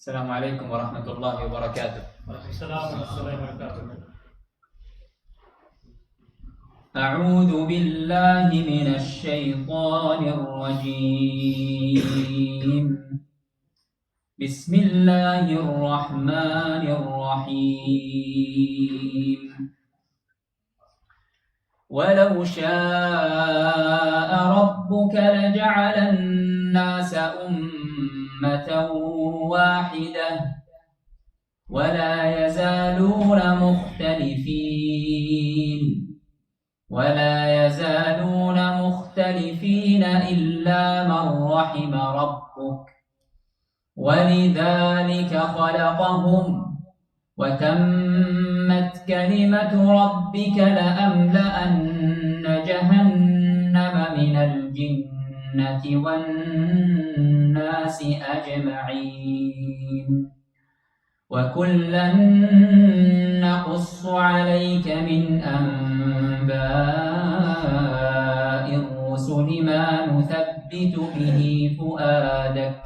السلام عليكم ورحمة الله وبركاته. السلام ورحمة الله وبركاته. أعوذ بالله من الشيطان الرجيم. بسم الله الرحمن الرحيم. ولو شاء ربك لجعل الناس أمة واحدة ولا يزالون مختلفين إلا من رحم ربك ولذلك خلقهم وتمت كلمة ربك لأملأن جهنم من الجنة والناس أجمعين وكلا نقص عليك من أنباء الرسل ما نثبت به فؤادك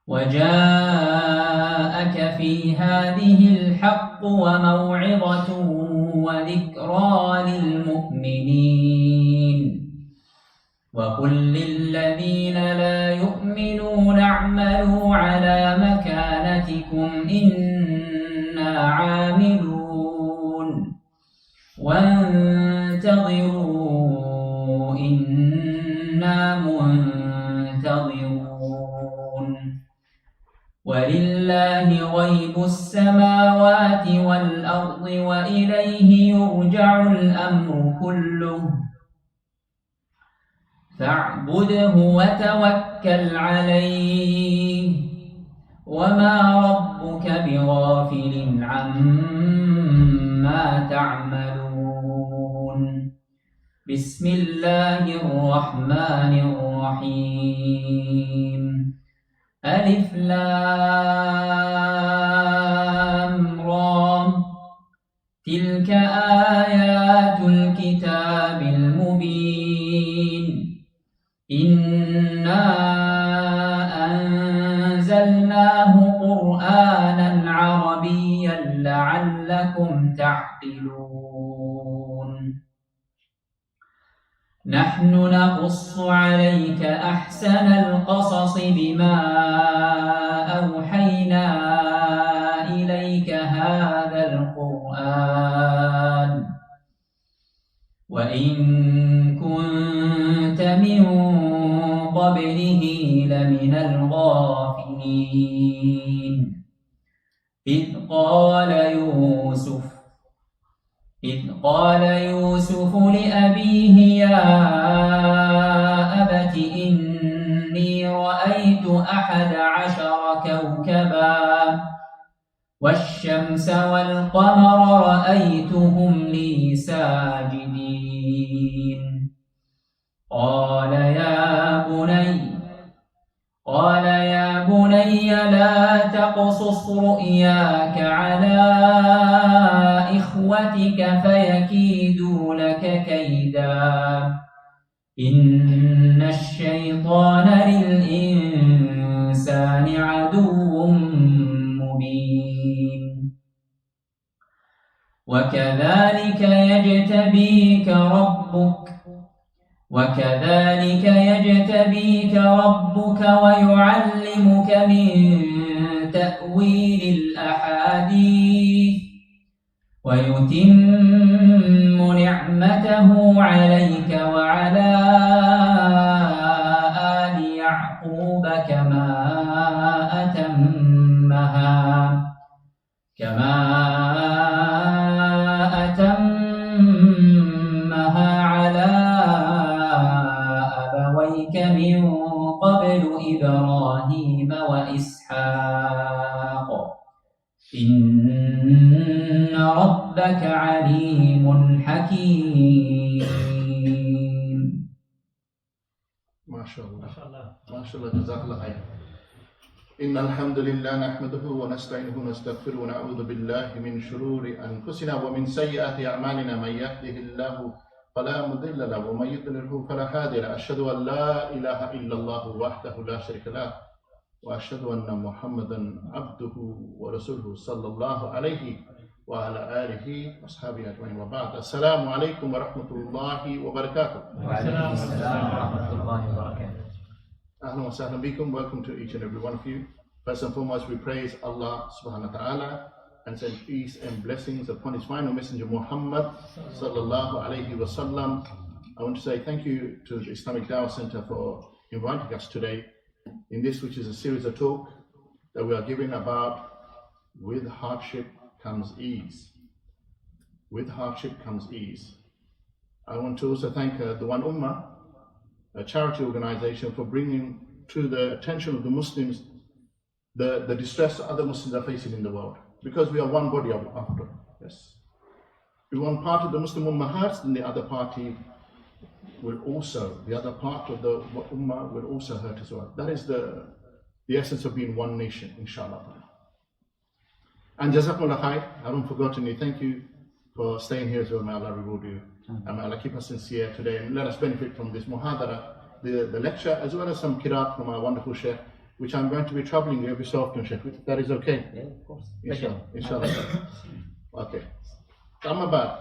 وجاءك في هذه الحق وموعظة وذكرى للمؤمنين وقل للذين لا يؤمنون اعملوا على مكانتكم إنا عاملون وانتظروا إنا منتظرون ولله غيب السماوات والأرض وإليه يرجع الأمر كله فاعبده وتوكل عليه وما ربك بغافل عما تعملون. بسم الله الرحمن الرحيم. ألف لام را تلك آيات الكتاب المبين إنا أنزلناه قرآنا عربيا لعلكم تعقلون. نحن نقص عليك أحسن القصص بما أوحينا إليك هذا القرآن وإن كنت من قبله لمن الغافلين. إذ قال يوسف لأبيه يا أبت إني رأيت 11 كوكبا والشمس والقمر رأيتهم لي ساجدين. قال يا بني لا تقصص رؤياك على إخوتك فيكيدوا لك كيدا إن الشيطان للإنسان عدو مبين. وكذلك يجتبيك ربك ويعلمك من تأويل الأحاديث ويتم نعمته عليك وعلى آل يعقوب كما أتمها على أبويك من قبل إبراهيم وإسحاق إن ربك عليم حكيم. ما شاء الله جزاك الله خير. إن الحمد لله نحمده ونستعينه ونستغفره ونعوذ بالله من شرور أنفسنا ومن سيئات أعمالنا من يهده الله فلا مضل له ومن يضلله فلا هادي له. أشهد أن لا إله إلا الله وحده لا شريك له وأشهد أن محمدا عبده ورسوله صلى الله عليه وعلى آله وأصحابه أجمعين وبعد السلام عليكم ورحمة الله وبركاته. وعليكم السلام ورحمة الله وبركاته. Ahlan wa sahlan bikum. Welcome to each and every one of you. First and foremost, we praise Allah subhanahu wa ta'ala and send peace and blessings upon his final messenger Muhammad sallallahu alayhi wa sallam. I want to say thank you to the Islamic Dawah Center for inviting us today in this, which is a series of talk that we are giving about with hardship comes ease. With hardship comes ease. I want to also thank the One Ummah, a charity organization, for bringing to the attention of the Muslims the distress other Muslims are facing in the world. Because we are one body after. Yes. If one part of the Muslim Ummah hurts, then the other party will also, the other part of the Ummah will also hurt as well. That is the essence of being one nation, inshallah. And Jazakumullah khair, I haven't forgotten you. Thank you for staying here as well. May Allah reward you. And may Allah keep us sincere today and let us benefit from this muhadara, the lecture, as well as some qiraat from our wonderful Sheikh, which I'm going to be troubling you every so often, Sheikh. That is okay? Yeah, of course. Inshallah. Okay. Amma ba'd.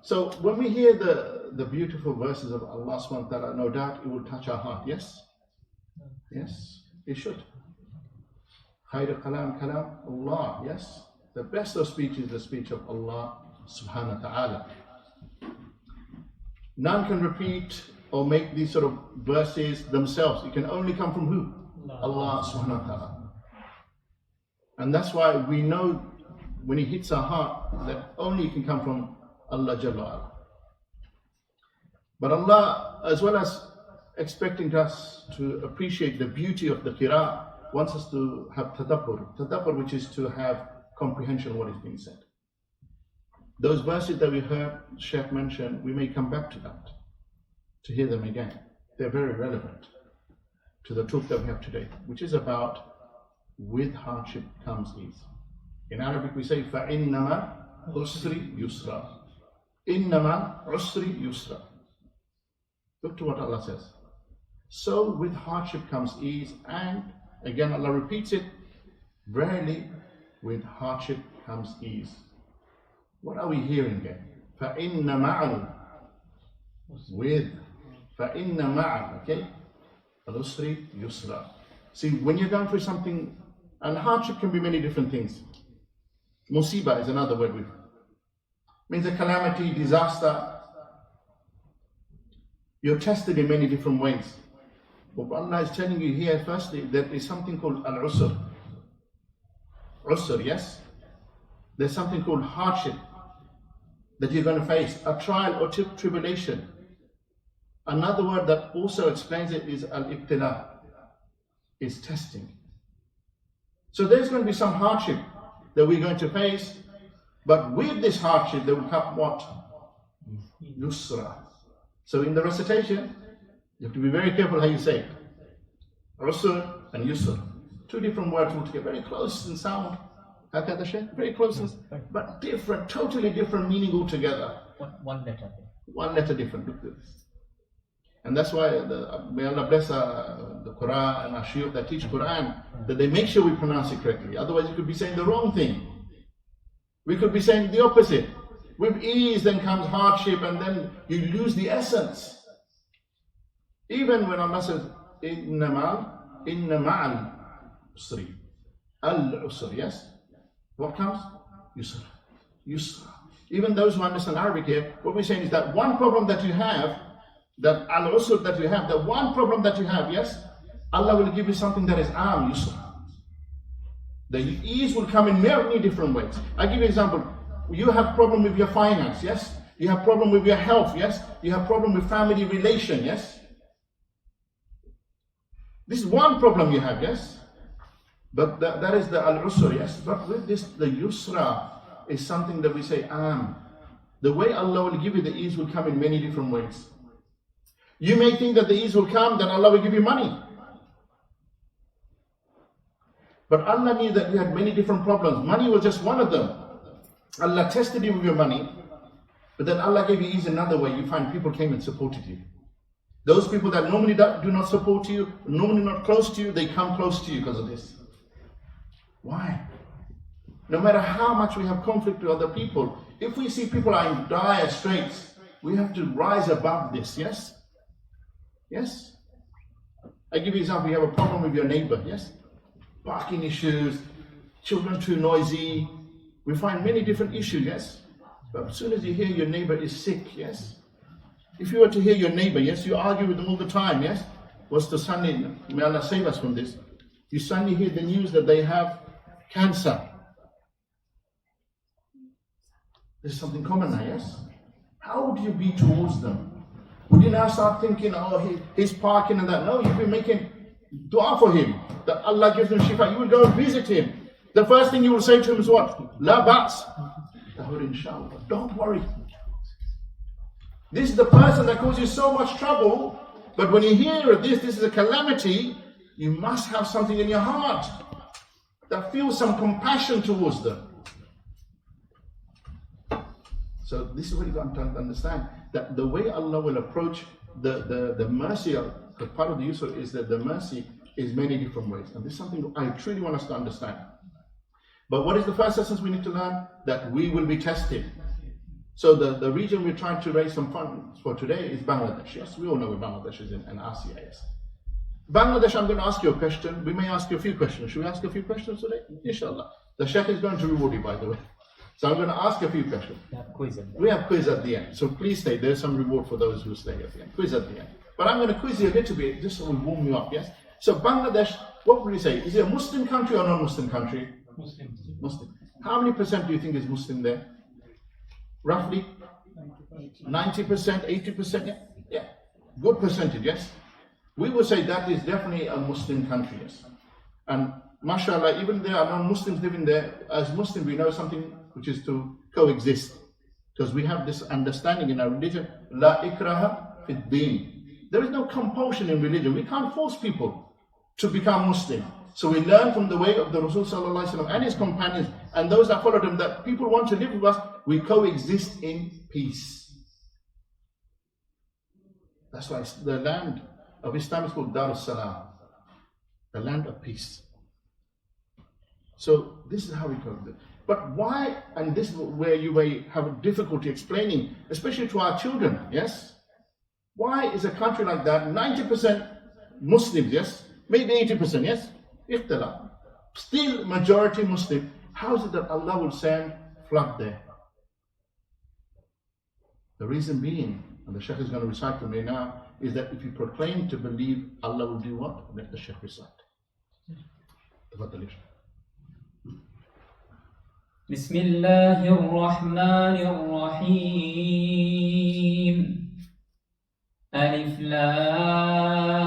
So when we hear the beautiful verses of Allah subhanahu wa ta'ala, no doubt it will touch our heart. Yes? Yes, it should. Khayr kalam Allah. Yes? The best of speech is the speech of Allah subhanahu wa ta'ala. None can repeat or make these sort of verses themselves. It can only come from who? Allah subhanahu wa ta'ala. And that's why we know when it hits our heart that only it can come from Allah Jalla wa'ala. But Allah, as well as expecting us to appreciate the beauty of the qira'ah, wants us to have tadabbur, which is to have comprehension of what is being said. Those verses that we heard Sheikh mention, we may come back to that, to hear them again. They're very relevant to the talk that we have today, which is about with hardship comes ease. In Arabic we say فَإِنَّمَا عُسْرِ يُسْرًا. إِنَّمَا عُسْرِ يُسْرًا. Look to what Allah says. So with hardship comes ease, and again Allah repeats it, rarely with hardship comes ease. What are we hearing here? فَإِنَّ مَعَ with فَإِنَّ مَعَ, okay? الْعُسْرِ يُسْرًا. See, when you're going through something, and hardship can be many different things. Musiba is another word with. Means a calamity, disaster. You're tested in many different ways. But Allah is telling you here, firstly, there is something called al-usr. Usr, yes? There's something called hardship that you're going to face, a trial or tribulation. Another word that also explains it is al-ibtila, is testing. So there's going to be some hardship that we're going to face, but with this hardship there will come what? Yusra. So in the recitation, you have to be very careful how you say it. Usr and Yusr. Two different words altogether, very close in sound. Very close, but different, totally different meaning altogether. One letter. One letter different. Look at this. And that's why may Allah bless the Quran and our shuyukh that teach Quran, that they make sure we pronounce it correctly. Otherwise you could be saying the wrong thing. We could be saying the opposite. With ease then comes hardship, and then you lose the essence. Even when Allah says, inna ma'al usri. Al-usr, yes? What comes? Yusra. Yusra. Even those who understand Arabic here, what we're saying is that one problem that you have, that al-usr that you have, that one problem that you have, yes, Allah will give you something that is yusra. The ease will come in many different ways. I give you an example. You have problem with your finance, yes? You have problem with your health, yes? You have problem with family relation, yes? This is one problem you have, yes? But that is the al-usr, yes? But with this, the yusra is something that we say The way Allah will give you the ease will come in many different ways. You may think that the ease will come, then Allah will give you money. But Allah knew that you had many different problems. Money was just one of them. Allah tested you with your money, but then Allah gave you ease another way. You find people came and supported you. Those people that normally do not support you, normally not close to you, they come close to you because of this. Why? No matter how much we have conflict with other people, if we see people are in dire straits, we have to rise above this, yes? Yes? I give you an example, you have a problem with your neighbor, yes? Parking issues, children too noisy. We find many different issues, yes? But as soon as you hear your neighbor is sick, yes? If you were to hear your neighbor, yes, you argue with them all the time, yes? What's the suddenly, may Allah save us from this, you suddenly hear the news that they have cancer. This is something common now, yes? How would you be towards them? Would you now start thinking, oh, he's parking and that? No, you'd be making dua for him, that Allah gives him shifa. You will go and visit him. The first thing you will say to him is what? La ba's. Inshallah. Don't worry. This is the person that causes you so much trouble, but when you hear this is a calamity, you must have something in your heart that feels some compassion towards them. So this is what you got to understand, that the way Allah will approach the mercy, because part of the Yusuf is that the mercy is many different ways. And this is something I truly want us to understand. But what is the first essence we need to learn? That we will be tested. So the region we're trying to raise some funds for today is Bangladesh. Yes, we all know where Bangladesh is in ASEAN. Yes. Bangladesh, I'm going to ask you a question. We may ask you a few questions. Should we ask a few questions today? Inshallah. The Sheikh is going to reward you, by the way. So I'm going to ask a few questions. We have quiz at the end. So please stay. There's some reward for those who stay at the end. Quiz at the end. But I'm going to quiz you a little bit just so we'll warm you up. Yes. So Bangladesh, what would you say? Is it a Muslim country or non-Muslim country? Muslim. Muslim. How many percent do you think is Muslim there? Roughly? 90%, 80%? Yeah. Yeah. Good percentage, yes? We would say that is definitely a Muslim country, yes. And mashallah, even there are non-Muslims living there. As Muslims, we know something which is to coexist. Because we have this understanding in our religion, La ikraha fid deen. There is no compulsion in religion. We can't force people to become Muslim. So we learn from the way of the Rasul Sallallahu Alaihi Wasallam and his companions and those that followed him that people want to live with us, we coexist in peace. That's why the land of Islam is called Dar as-Salam, the land of peace. So this is how we coexist. But why, and this is where you may have difficulty explaining, especially to our children, yes? Why is a country like that 90% Muslims, yes? Maybe 80%, yes? Ikhtilaf. Still majority Muslim. How is it that Allah will send flood there? The reason being, and the Shaykh is going to recite for me now, is that if you proclaim to believe, Allah will do what? Let the Shaykh recite. بسم الله الرحمن الرحيم ألف لام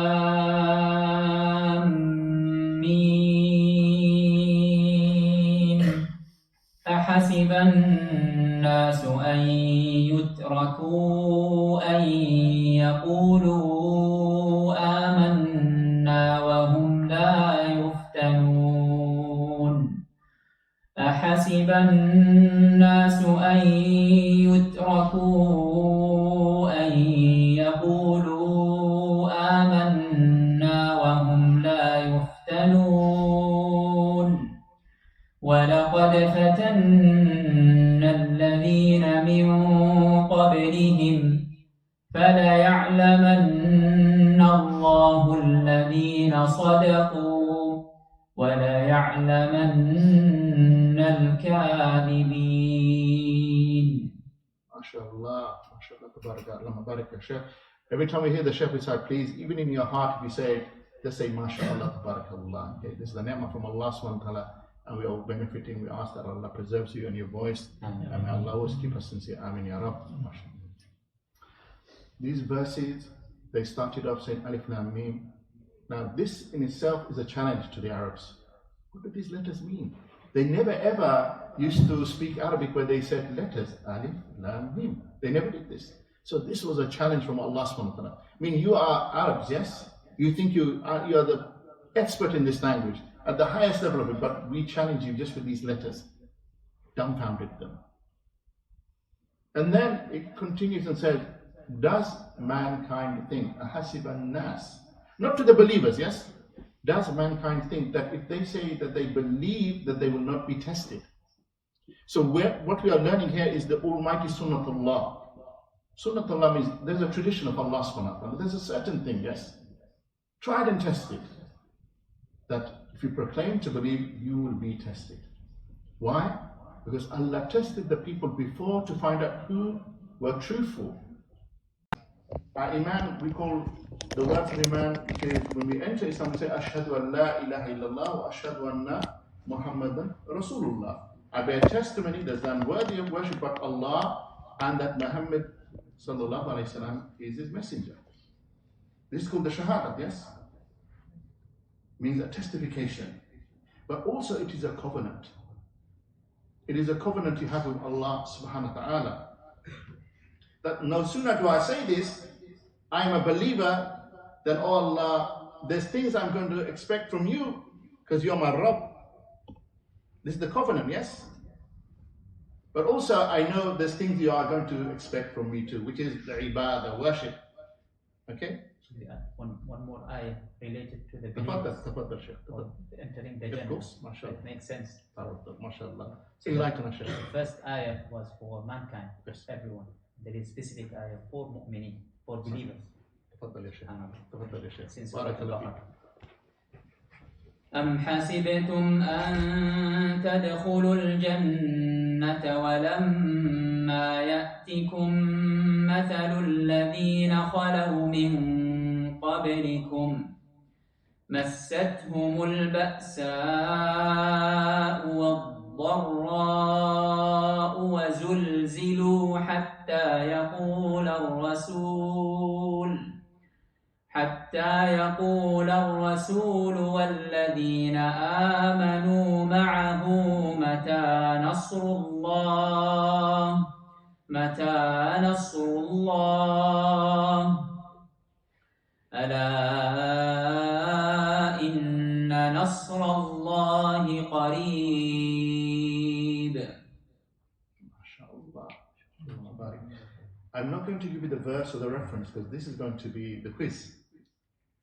ميم أحسب الناس أن يتركوا أن يقولوا آمنا وهم لا يفتنون أحسب الناس أن يتركوا أن يقولوا آمنا وهم لا يفتنون ولقد فتنا الذين من قبلهم فليعلمن الله الذين صدقوا وليعلمن الكاذبين. MashaAllah, MashaAllah, Tabarakallah, Barak Shaykh. Every time we hear the Shaykh recite, please, even in your heart, if you say it, just say MashaAllah, Tabarakallah. Okay, this is the ni'mah from Allah subhanahu wa ta'ala, and we are all benefiting. We ask that Allah preserves you and your voice, and may Allah always keep us sincere. Amin Ya Rabb. These verses, they started off saying Alif Lam Mim. Now, this in itself is a challenge to the Arabs. What do these letters mean? They never ever used to speak Arabic where they said letters, Alif, Lam, Mim. They never did this. So this was a challenge from Allah subhanahu wa ta'ala. I mean, you are Arabs, yes? You think you are the expert in this language, at the highest level of it, but we challenge you just with these letters. Dumbfounded them. And then it continues and says, does mankind think, ahasiban nas, not to the believers, yes? Does mankind think that if they say that they believe that they will not be tested? So what we are learning here is the almighty sunnatullah. Sunnatullah means there's a tradition of Allah subhanahu wa ta'ala. There's a certain thing, yes? Tried and tested. That if you proclaim to believe, you will be tested. Why? Because Allah tested the people before to find out who were truthful. Our Iman, we call the word for Iman, is when we enter Islam, we say, Ashhadu an la ilaha illallah wa ashhadu anna Muhammadan Rasulullah. I bear testimony there's none worthy of worship but Allah, and that Muhammad sallallahu alayhi wa sallam is his messenger. This is called the Shahadat, yes? Means a testification. But also it is a covenant. It is a covenant you have with Allah subhanahu wa ta'ala. That no sooner do I say this, I am a believer, then oh Allah, there's things I'm going to expect from you because you're my Rabb. This is the covenant, yes? But also I know there's things you are going to expect from me too, which is the ibadah, worship. Okay? One more ayah related to the believers or entering the Jannah. Of course, mashallah. That makes sense. MashaAllah. Enlighten us. The first ayah was for mankind, Yes. everyone. There is specific ayah for mu'minin, for believers. تفضل يا شيخ. تفضل يا شيخ. Since بارك الله فيك. أم حسبتم أن تدخلوا الجنة ولما يأتكم مثل الذين خلوا من قبلكم مستهم البأساء والضراء وزلزلوا حتى يقول الرسول والذين آمنوا معه متى نصر الله ألا إن نصر الله قريب. MashaAllah. I'm not going to give you the verse or the reference because this is going to be the quiz.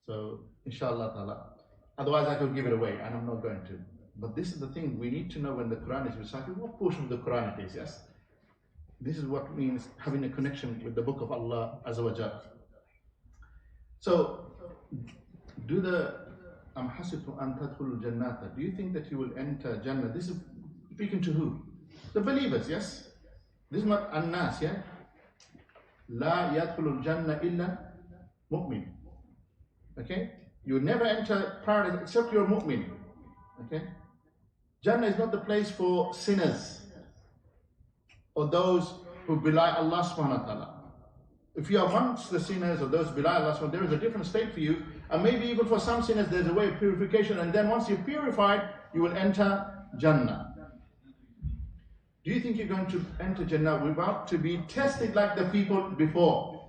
So, inshallah ta'ala. Otherwise, I could give it away, and I'm not going to. But this is the thing, we need to know when the Quran is recited, what portion of the Quran it is, yes? This is what means having a connection with the book of Allah Azza wa Jal. So, do the Am hasibtum an tadkhulul jannata. Do you think that you will enter Jannah? This is speaking to who? The believers, yes? This is not an-nas, yeah? La yadkhulul jannah illa mu'min. Okay? You will never enter paradise except you're a mu'min. Okay? Jannah is not the place for sinners or those who belie Allah subhanahu wa ta'ala. If you are amongst the sinners or those who belie Allah subhanahu wa ta'ala, there is a different state for you. And maybe even for some sinners there's a way of purification, and then once you're purified, you will enter Jannah. Do you think you're going to enter Jannah without to be tested like the people before?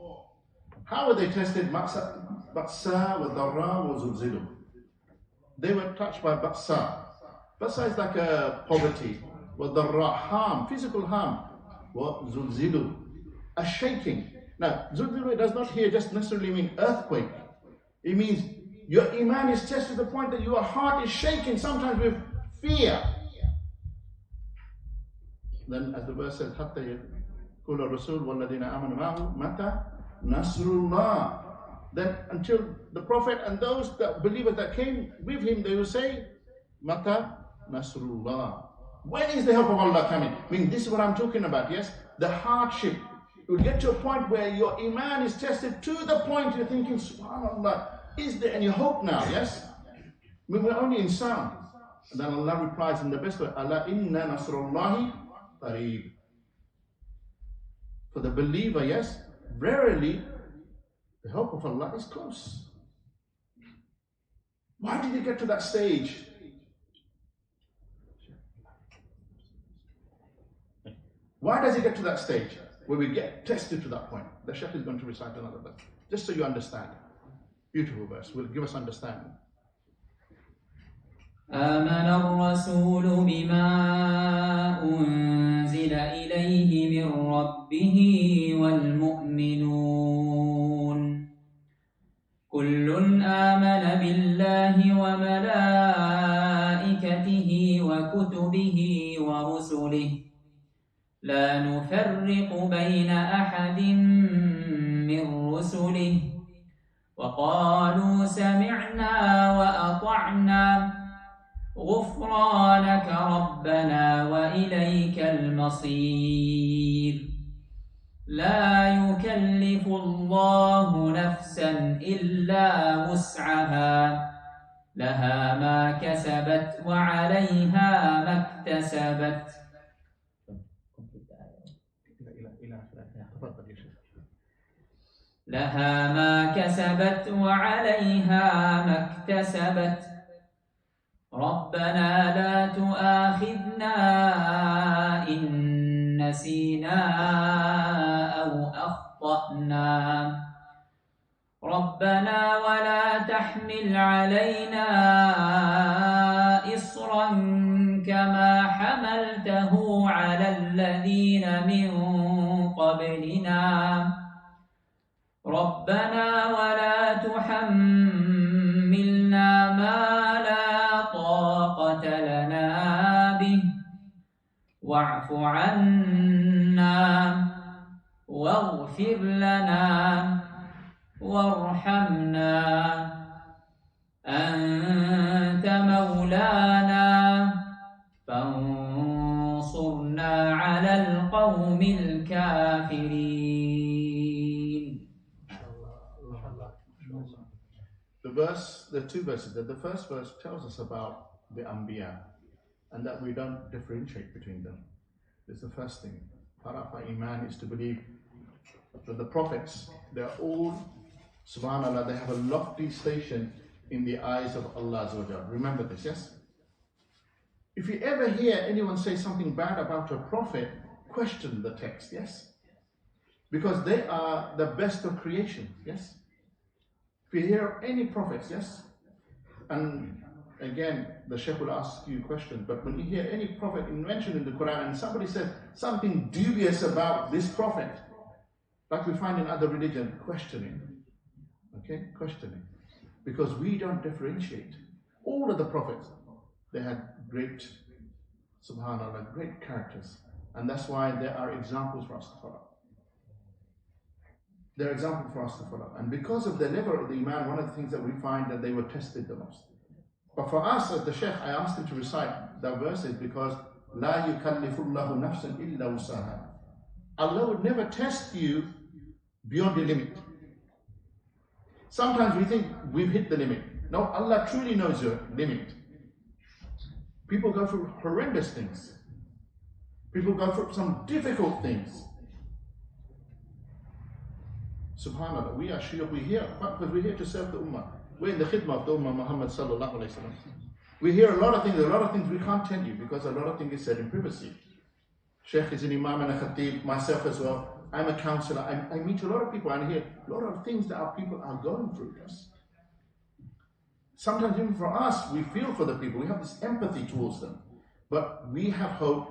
How were they tested? Ba'sa wa dharra wa zulzilu. They were touched by ba'sa. Ba'sa is like a poverty. Wa dharra, harm, physical harm. Wa zulzilu, a shaking. Now, zulzilu does not here just necessarily mean earthquake. It means your iman is tested to the point that your heart is shaking, sometimes with fear. Then as the verse says, حَتَّى يَقُولَ الرَّسُولُ وَالَّذِينَ آمَنُوا مَعَهُ مَتَى نَصْرُ اللَّهِ. Then until the Prophet and those that believers that came with him, they will say, مَتَى نَصْرُ اللَّهِ. When is the help of Allah coming? I mean, this is what I'm talking about, yes? The hardship. You will get to a point where your iman is tested to the point you're thinking, subhanAllah, is there any hope now, yes? I mean, we're only in sound. And then Allah replies in the best way, Allah inna nasrullahi qareeb. For the believer, yes, verily, the help of Allah is close. Why did he get to that stage? Why does he get to that stage where we get tested to that point? The Shaykh is going to recite another verse, just so you understand. Beautiful verse, will give us understanding. آمن الرسول بما أنزل إليه من ربه والمؤمنون وكتبه ورسله لا نفرق بين أحد من رسله وقالوا سمعنا وأطعنا غفرانك ربنا وإليك المصير لا يكلف الله نفسا إلا وسعها لها ما كسبت وعليها ما اكتسبت لها ما كسبت وعليها ما اكتسبت ربنا لا تؤاخذنا إن نسينا أو أخطأنا ربنا ولا تحمل علينا إصرا كما حملته على الذين من قبلنا ربنا ولا تحملنا ما لا طاقة لنا به واعف عنا واغفر لنا وارحمنا أنت مولانا فانصرنا على القوم الكافرين. The two verses. The first verse tells us about the Anbiya and that we don't differentiate between them. It's the first thing. Part of our Iman is to believe that the prophets, they're all, subhanAllah, they have a lofty station in the eyes of Allah Azza wa Jalla. Remember this, yes? If you ever hear anyone say something bad about a prophet, question the text, yes? Because they are the best of creation, yes? If you hear any prophets, yes? And again, the Shaykh will ask you questions, but when you hear any prophet mentioned in the Quran and somebody says something dubious about this prophet, like we find in other religions, questioning. Okay? Questioning. Because we don't differentiate. All of the prophets, they had great, subhanAllah, great characters. And that's why there are examples for us to follow. There are examples for us to follow. And because of the level of the Iman, one of the things that we find that they were tested the most. But for us, as the Shaykh, I asked him to recite the verses because لا يكلف الله نفسا إلا وسعها. Allah would never test you beyond your limit. Sometimes we think we've hit the limit. No, Allah truly knows your limit. People go through horrendous things. People go through some difficult things. Subhanallah, we are shuyukh, we're here to serve the Ummah. We're in the khidmah of the Ummah Muhammad sallallahu alayhi wa sallam. We hear a lot of things we can't tell you because a lot of things is said in privacy. Sheikh is an Imam and a Khatib, myself as well. I'm a counselor. I meet a lot of people and I hear a lot of things that our people are going through. Yes. Sometimes even for us, we feel for the people. We have this empathy towards them. But we have hope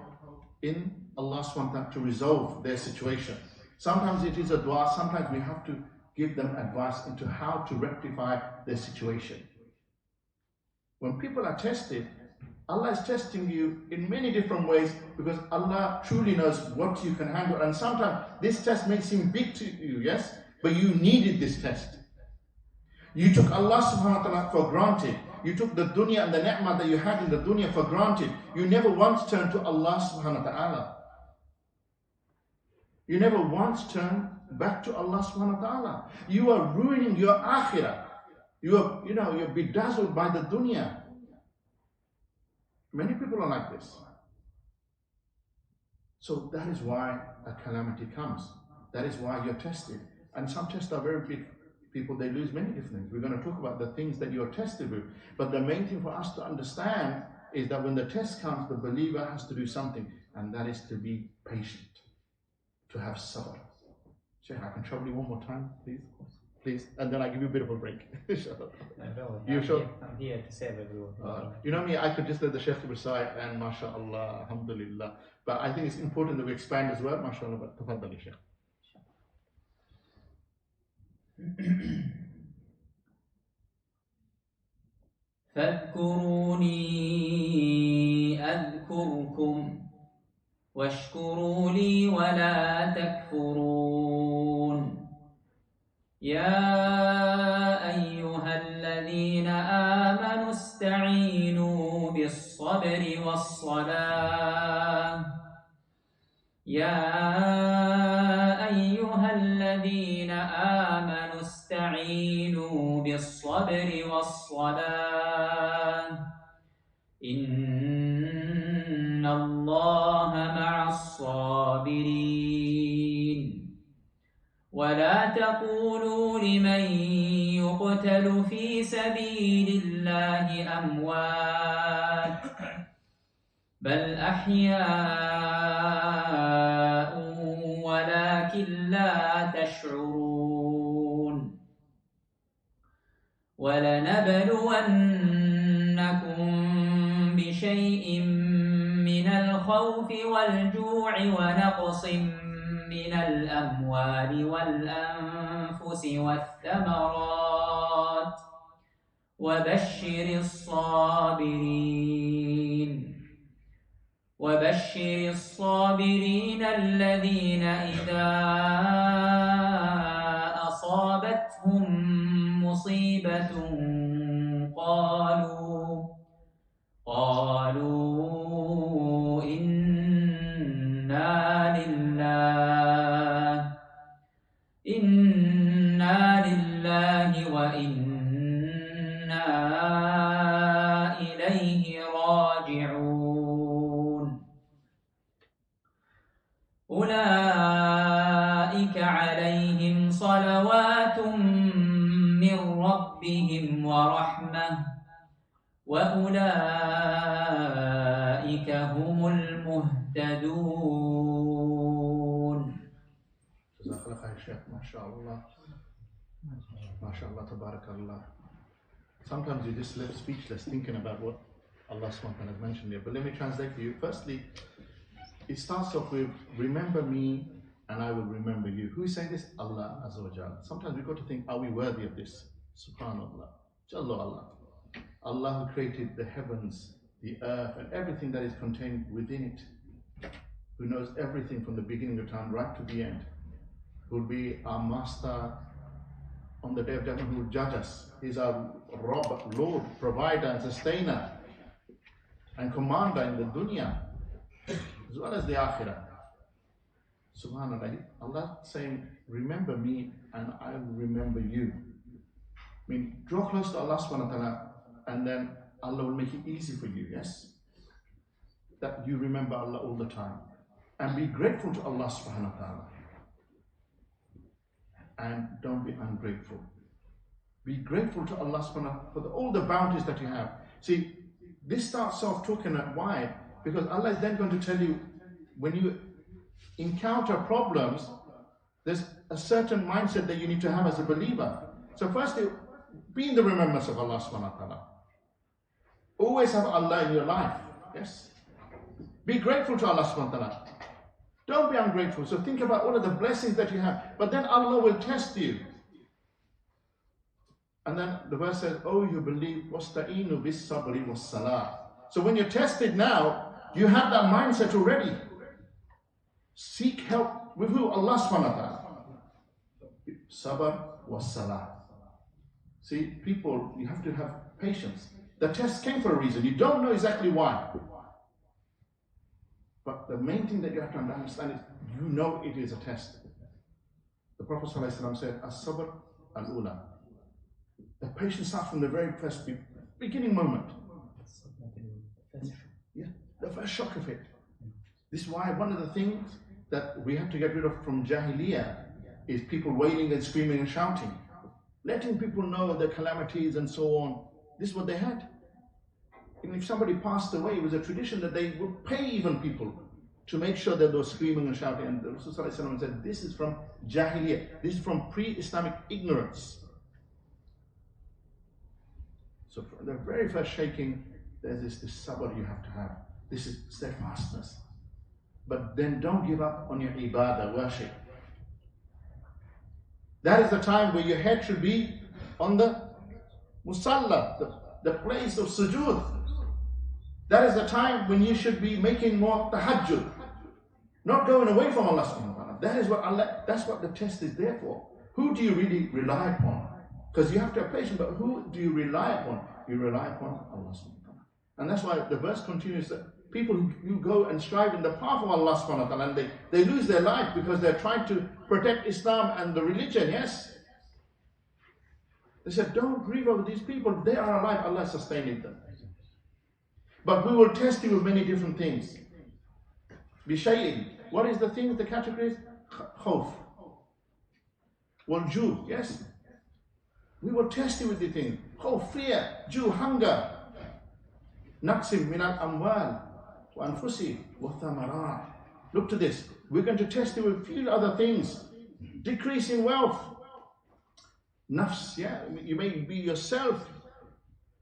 in Allah subhanahu wa ta'ala to resolve their situation. Sometimes it is a dua. Sometimes we have to give them advice into how to rectify their situation. When people are tested, Allah is testing you in many different ways because Allah truly knows what you can handle. And sometimes this test may seem big to you, yes? But you needed this test. You took Allah subhanahu wa ta'ala for granted. You took the dunya and the ni'mah that you had in the dunya for granted. You never once turned to Allah subhanahu wa ta'ala. You never once turned back to Allah subhanahu wa ta'ala. You are ruining your akhirah. You're bedazzled by the dunya. Many people are like this. So that is why a calamity comes. That is why you're tested. And some tests are very big. People, they lose many different things. We're going to talk about the things that you're tested with. But the main thing for us to understand is that when the test comes, the believer has to do something. And that is to be patient. To have sabr. Shaykh, I can trouble you one more time, please? Please, and then I give you a bit of a break. You sure? I'm here to save everyone. You know me, I could just let the Shaykh recite and mashallah, alhamdulillah. But I think it's important that we expand as well, mashallah. But tafaddali, Shaykh. فاذكروني أذكركم واشكروا لي ولا تكفرون يا أيها الذين آمنوا استعينوا بالصبر والصلاة يا أيها الذين آمنوا استعينوا بالصبر والصلاة إن الله مع الصابرين ولا تقولوا لمن يقتل في سبيل الله أموات بل أحياء ولكن لا تشعرون ولنبلونكم بشيء من الخوف والجوع ونقص من الأموال والأنفس والثمرات وبشر الصابرين الذين إذا أصابتهم مصيبة قالوا إنا لله وإنا إليه راجعون أولئك عليهم صلوات من ربهم ورحمة وأولئك هم المهتدون. جزاك الله خير شيخ. ما شاء الله. ما شاء الله تبارك الله. Sometimes you just left speechless thinking about what Allah SWT has mentioned here. But let me translate for you. Firstly, it starts off with, remember me and I will remember you. Who is saying this? Allah Azza wa Jal. Sometimes we've got to think, are we worthy of this? Subhanallah. Jalla Allah. Allah who created the heavens, the earth and everything that is contained within it. Who knows everything from the beginning of time right to the end. Who will be our master on the day of judgment, who will judge us. He's our Rabb, Lord, provider and sustainer and commander in the dunya as well as the akhirah. Subhanallah. Allah saying, remember me and I will remember you. I mean, draw close to Allah subhanahu wa ta'ala and then Allah will make it easy for you, yes? That you remember Allah all the time. And be grateful to Allah subhanahu wa ta'ala. And don't be ungrateful. Be grateful to Allah subhanahu wa ta'ala for all the bounties that you have. See, this starts off talking about why? Because Allah is then going to tell you, when you encounter problems, there's a certain mindset that you need to have as a believer. So firstly, be in the remembrance of Allah subhanahu wa ta'ala. Always have Allah in your life. Yes. Be grateful to Allah subhanahu wa ta'ala. Don't be ungrateful. So think about all of the blessings that you have. But then Allah will test you. And then the verse says, oh, you believe, وَاسْتَعِينُوا بِالصَّبْرِ وَالصَّلَاةِ. So when you're tested now, you have that mindset already. Seek help with who? Allah subhanahu wa ta'ala. Sabr was salah. See, people, you have to have patience. The test came for a reason. You don't know exactly why. But the main thing that you have to understand is, you know it is a test. The Prophet ﷺ said, as-sabr al-ula. The patience starts from the very first beginning moment. Yeah, the first shock of it. This is why one of the things that we have to get rid of from Jahiliyyah is people wailing and screaming and shouting. Letting people know the calamities and so on. This is what they had. Even if somebody passed away, it was a tradition that they would pay even people to make sure that they were screaming and shouting. And the Rasul said, this is from Jahiliyyah. This is from pre-Islamic ignorance. So from the very first shaking, there's this sabr you have to have. This is steadfastness. But then don't give up on your ibadah, worship. That is the time where your head should be on the musalla, the place of sujood. That is the time when you should be making more tahajjud, not going away from Allah subhanahu wa ta'ala. That is what Allah, that's what the test is there for. Who do you really rely upon? Because you have to have patience, but who do you rely upon? You rely upon Allah subhanahu wa ta'ala. And that's why the verse continues that people who go and strive in the path of Allah subhanahu wa ta'ala, and they lose their life because they're trying to protect Islam and the religion, yes. They said, don't grieve over these people, they are alive, Allah is sustaining them. But we will test you with many different things. Bishay'in. What is the thing, the categories? Khawf. Wal-ju, yes. We will test you with the things. Khawf, fear, ju, hunger. Naqsim min al-amwal wa anfusi wa thamarat. Look to this. We're going to test you with a few other things. Decrease in wealth. Nafs, yeah. You may be yourself.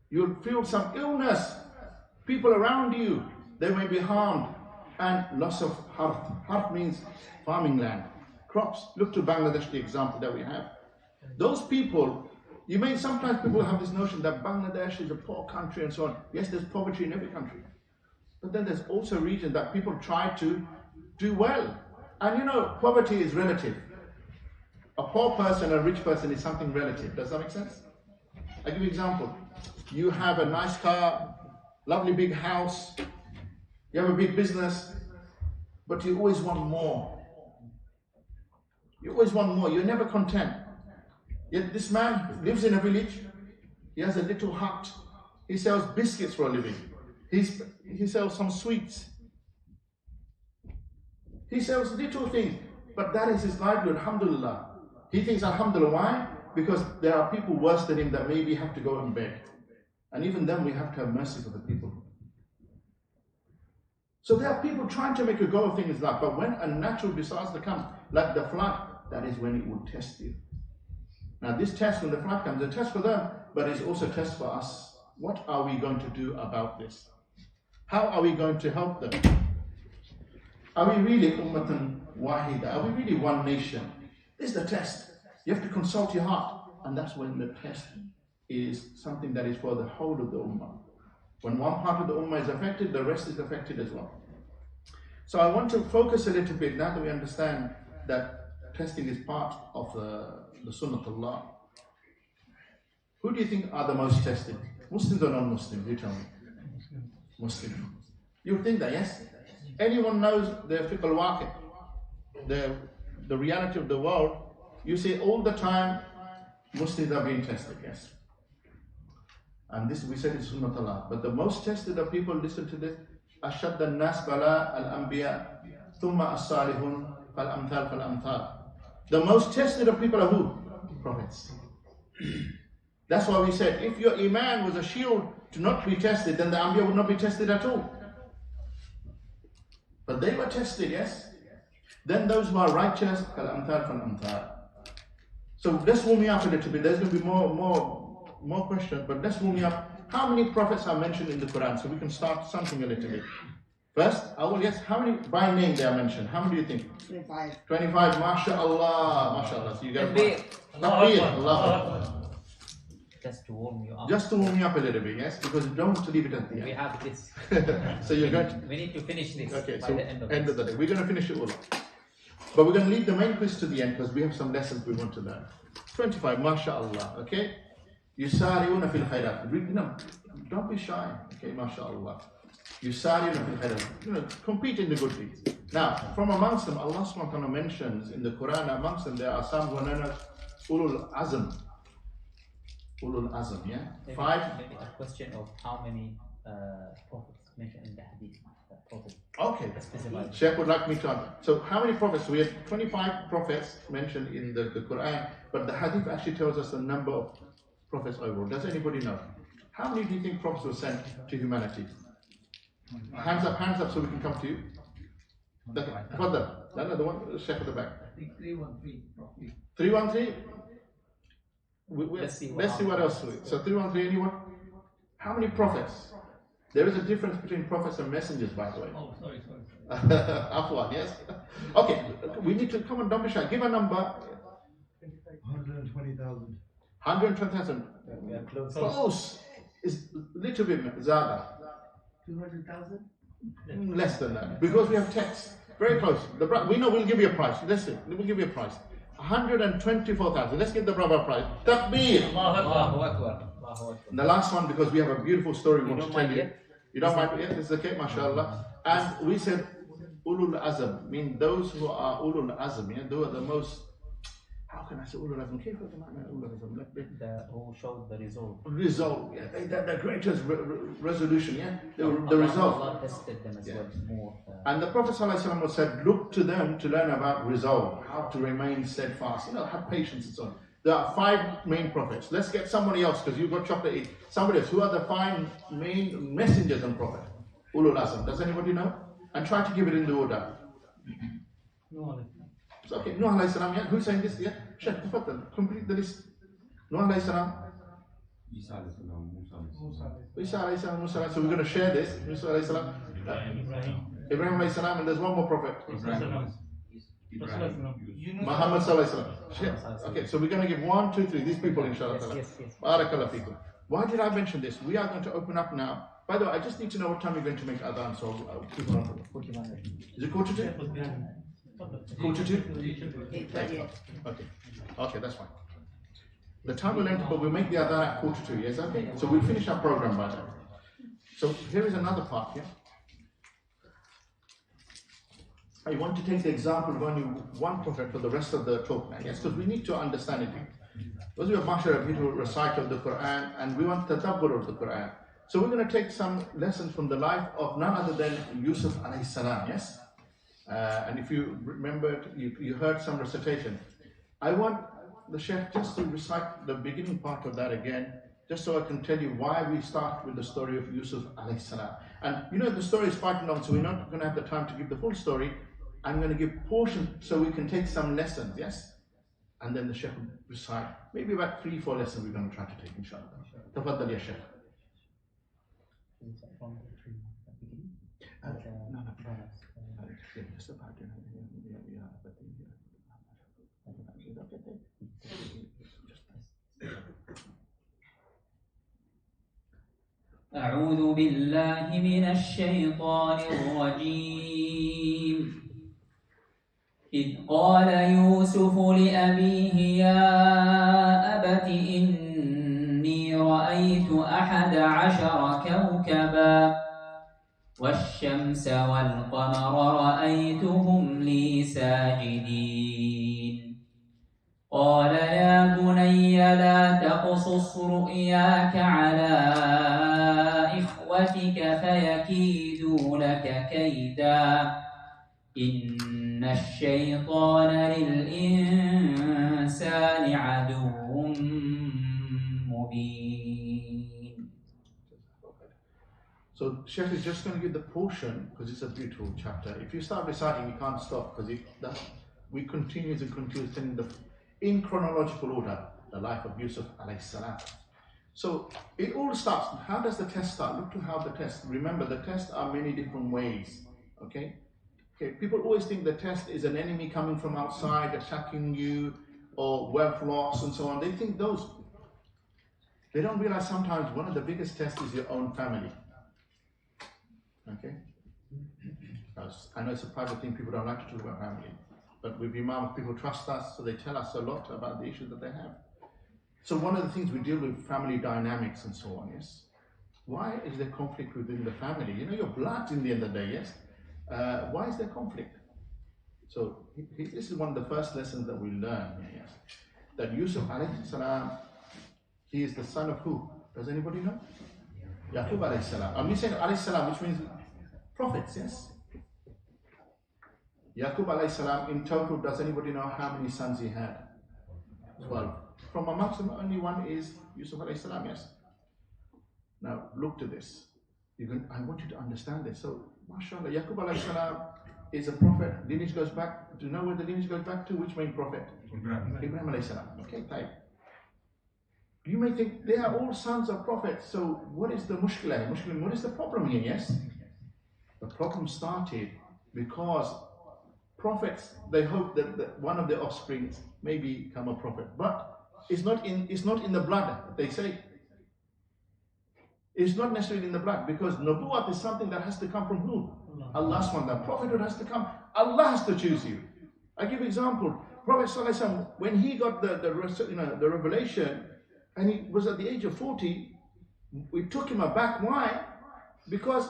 You'll feel some illness. People around you, they may be harmed. And loss of harth. Harth means farming land, crops. Look to Bangladesh, the example that we have. Those people, sometimes people have this notion that Bangladesh is a poor country and so on. Yes, there's poverty in every country. But then there's also a region that people try to do well. And poverty is relative. A poor person, a rich person is something relative. Does that make sense? I'll give you an example. You have a nice car, lovely big house, you have a big business, but you always want more. You always want more. You're never content. Yet this man lives in a village. He has a little hut. He sells biscuits for a living. He sells some sweets. He sells little things, but that is his livelihood, alhamdulillah. He thinks, alhamdulillah, why? Because there are people worse than him that maybe have to go and beg. And even then we have to have mercy for the people. So there are people trying to make a go of things like, but when a natural disaster comes, like the flood, that is when it will test you. Now this test, when the flood comes, it's a test for them, but it's also a test for us. What are we going to do about this? How are we going to help them? Are we really ummatan wahida? Are we really one nation? This is the test. You have to consult your heart. And that's when the test is something that is for the whole of the ummah. When one part of the ummah is affected, the rest is affected as well. So I want to focus a little bit, now that we understand that testing is part of the sunnatullah. Who do you think are the most tested? Muslims or non-Muslims? You tell me. Muslims. You would think that, yes? Anyone knows the fiqh al-waqi', the reality of the world, you see all the time Muslims are being tested, yes. And this we said is sunnatullah. But the most tested of people, listen to this, أشد الناس بلاء الأنبياء ثم الصالحون فالأمثال فالأمثال. The most tested of people are who? Prophets. That's why we said, if your iman was a shield to not be tested, then the Anbiya would not be tested at all. But they were tested, yes. Then those who are righteous, فالأمثال فالأمثال. So let's warm me up a little bit. There's going to be more questions, but let's warm me up. How many prophets are mentioned in the Quran? So we can start something a little bit. First, yes, how many by name they are mentioned? How many do you think? 25. 25, mashallah, mashallah. So you got Allah. Just to warm you up. Just to warm you up a little bit, yes? Because you don't want to leave it at the end. We have this. So you're going to... We need to finish this Okay, by so the end of the day. We're going to finish it all up. But we're going to leave the main quiz to the end because we have some lessons we want to learn. 25, mashallah, okay? Yusari'una fil khairat. Don't be shy, okay, mashallah. Yusari'una fil khairat. Compete in the good deeds. Now, from amongst them, Allah subhanahu wa ta'ala mentions in the Quran, amongst them there are some who are known as ulul azm. Ulul azm, yeah? Maybe a question of how many prophets mentioned in the hadith. Okay, Sheikh would like me to answer. So how many prophets? We have 25 prophets mentioned in the Quran, but the hadith actually tells us the number of prophets overall. Does anybody know? How many do you think prophets were sent to humanity? Hands up so we can come to you. No, the one, Sheikh at the back. I think 313 roughly. 313? Let's see what else. So 313, anyone? How many prophets? There is a difference between prophets and messengers, by the way. Oh, sorry. Afwan, yes? Okay, we need to come on, don't be shy. Give a number. 120,000. 120,000. We are close. Close. Is little bit Zada. 200,000? Less than that, because we have text. Very close. We know we'll give you a price. Listen, we'll give you a price. 124,000. Let's give the brother a price. Takbir. Allahu Akbar. And the last one, because we have a beautiful story we want to don't tell mind you. yet? You don't mind yet? This is okay, mashallah. And we said, Ulul Azm, mean those who are Ulul Azm, yeah, those are the most, how can I say Ulul Azm? Who showed the resolve. Resolve, yeah, the greatest resolution, yeah, the Allah resolve. tested them as Yeah. well more. And the Prophet ﷺ said, look to them to learn about resolve, how to remain steadfast, have patience and so on. There are 5 main prophets. Let's get somebody else, because you've got chocolate eat. Somebody else. Who are the 5 main messengers and prophets? Ulul Azm. Does anybody know? And try to give it in the order. It's okay. Nuh alayhi salam, yeah? Who's saying this? Yeah? Sheikh, tafaddal. Complete the list. Nuh alayhi salam. Isa alayhi salam, Musa alayhi salam, Musa alayhi salam. So we're going to share this. Musa alayhi salam. Ibrahim alayhi salam, and there's one more prophet. Muhammad sallallahu alaihi wasallam. Okay, so we're going to give 1, 2, 3. These people, inshallah. Yes. Barakallah fikum. Why did I mention this? We are going to open up now. By the way, I just need to know what time you're going to make adhan, so people don't forget. Is it quarter to? Quarter to? Okay, that's fine. The time will enter, but we'll make the adhan at quarter to. Yes, okay. So we'll finish our program by then. So here is another part. Yeah. I want to take the example of only one prophet for the rest of the talk now, yes, because we need to understand it. Those of mashallah people recite of the Quran, and we want tadabbur of the Quran. So we're going to take some lessons from the life of none other than Yusuf alayhi salam, yes? And if you remembered, you heard some recitation. I want the Sheikh just to recite the beginning part of that again, just so I can tell you why we start with the story of Yusuf alayhi salam. And the story is quite long, so we're not going to have the time to give the full story. I'm going to give portions so we can take some lessons, yes? And then the Sheikh will recite. Maybe about 3, 4 lessons we're going to try to take, inshallah. Tafaddal ya Sheikh. Just about, أعوذ بالله من الشيطان الرجيم إذ قال يوسف لأبيه يا أبت إني رأيت 11 كوكبا والشمس والقمر رأيتهم لي ساجدين قال يا بني لا تقصص رؤياك على إخوتك فيكيدوا لك كيدا إن الشيطان للإنسان عدو مبين. So Sheikh is just going to give the portion because it's a beautiful chapter. If you start reciting, you can't stop because we continue in chronological order the life of Yusuf alayhi salam. So it all starts. How does the test start? Look to how the test. Remember, the tests are many different ways. Okay. People always think the test is an enemy coming from outside attacking you, or wealth loss and so on. They think those. They don't realize sometimes one of the biggest tests is your own family. Okay. I know it's a private thing. People don't like to talk about family, but with Imam, people trust us, so they tell us a lot about the issues that they have. So one of the things we deal with family dynamics and so on, yes. Why is there conflict within the family? Your blood in the end of the day, yes. Why is there conflict? So this is one of the first lessons that we learn, yes. That Yusuf alayhi salam, he is the son of who? Does anybody know? Yaqub alayhi salam. I'm saying alayhi salam, which means prophets, yes. Yaqub alayhi salam, in total, does anybody know how many sons he had? 12. From amongst them, only one is Yusuf alayhi salam, yes. Now, look to this. I want you to understand this. So, mashallah, Yaqub alayhi salam is a prophet. Lineage goes back. Do you know where the lineage goes back to? Which main prophet? Ibrahim alayhi salam. Okay, type. You may think they are all sons of prophets. So, what is the mushkilah? What is the problem here? Yes? The problem started because prophets, they hope that one of their offspring may become a prophet. But it's not in the blood, they say. It's not necessarily in the blood, because nubuwwat is something that has to come from who? Allah SWT. Prophethood has to come. Allah has to choose you. I give example. Prophet ﷺ, when he got the revelation, and he was at the age of 40, we took him aback. Why? Because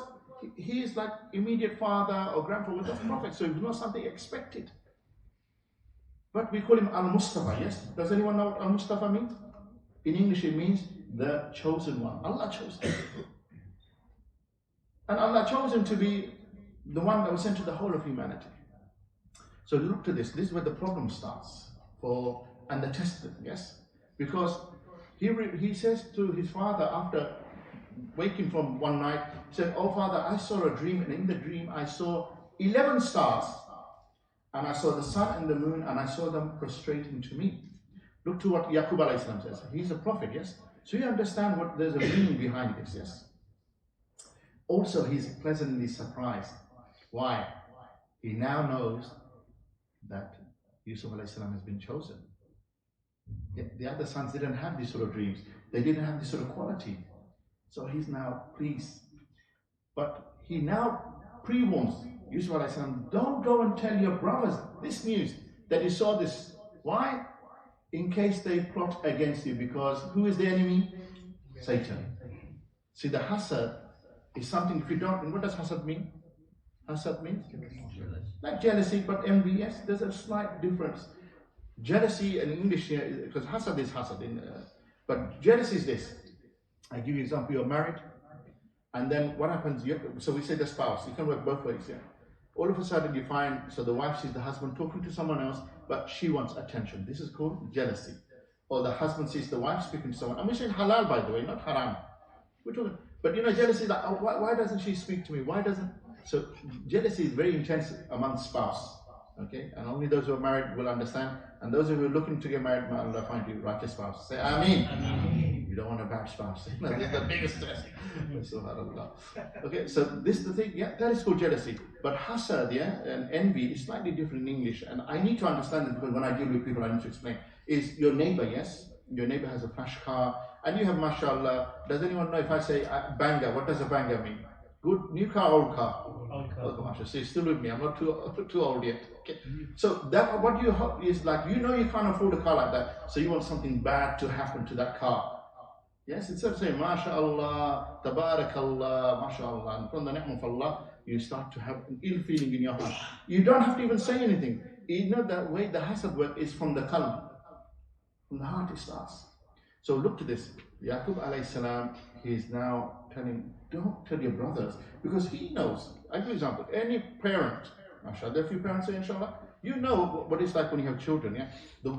he is like immediate father or grandfather with the Prophet, so it was not something expected. But we call him Al-Mustafa, yes? Does anyone know what Al-Mustafa means? In English it means the chosen one. Allah chose him. And Allah chose him to be the one that was sent to the whole of humanity. So look to this. This is where the problem starts and the testing, yes? Because he says to his father after waking from one night, he said, "Oh father, I saw a dream, and in the dream I saw 11 stars, and I saw the sun and the moon, and I saw them prostrating to me." Look to what Yaqub alayhi salam says. He's a prophet, yes? So you understand what there's a meaning behind this, yes? Also, he's pleasantly surprised. Why? He now knows that Yusuf alayhi salam has been chosen. The other sons didn't have these sort of dreams. They didn't have this sort of quality. So he's now pleased. But he now pre-warns Yusuf alayhi salam, don't go and tell your brothers this news, that you saw this. Why? In case they plot against you, because who is the enemy? Satan. See, the hasad is something, if you don't, and what does hasad mean? Hasad means? Like jealousy, but envy, yes, there's a slight difference. Jealousy in English here, because hasad is hasad, but jealousy is this. I give you an example, you're married, and then what happens, so we say the spouse, you can work both ways, yeah. All of a sudden you find, so the wife sees the husband talking to someone else, but she wants attention. This is called jealousy. Or the husband sees the wife speaking to someone, and we're saying halal, by the way, not haram. We're talking, but jealousy, like, oh, why doesn't she speak to me? Why doesn't, so jealousy is very intense among spouse, okay? And only those who are married will understand, and those who are looking to get married, may Allah find you righteous spouse. Say Ameen. Ameen. You don't want a bad spouse. This is the biggest test. Subhanallah. Okay, so this is the thing, yeah, that is called jealousy. But hasad, yeah, and envy is slightly different in English, and I need to understand it because when I deal with people, I need to explain. Is your neighbor, yes? Your neighbor has a flash car, and you have, mashallah. Does anyone know if I say banger, what does a banger mean? Good, new car, old car? Old car. So you're still with me, I'm not too old yet. Okay. So that what you is like, you can't afford a car like that, so you want something bad to happen to that car. Yes, instead of saying MashaAllah, Tabarakallah, MashaAllah, and from the ni'mah of Allah, you start to have an ill feeling in your heart. You don't have to even say anything. You know that way the hasad work is from the qalb. From the heart it starts. So look to this. Yaqub alayhi salam, he is now telling, don't tell your brothers, because he knows. I give you an example. Any parent, mashallah, there are a few parents here, inshallah, you know what it's like when you have children, yeah?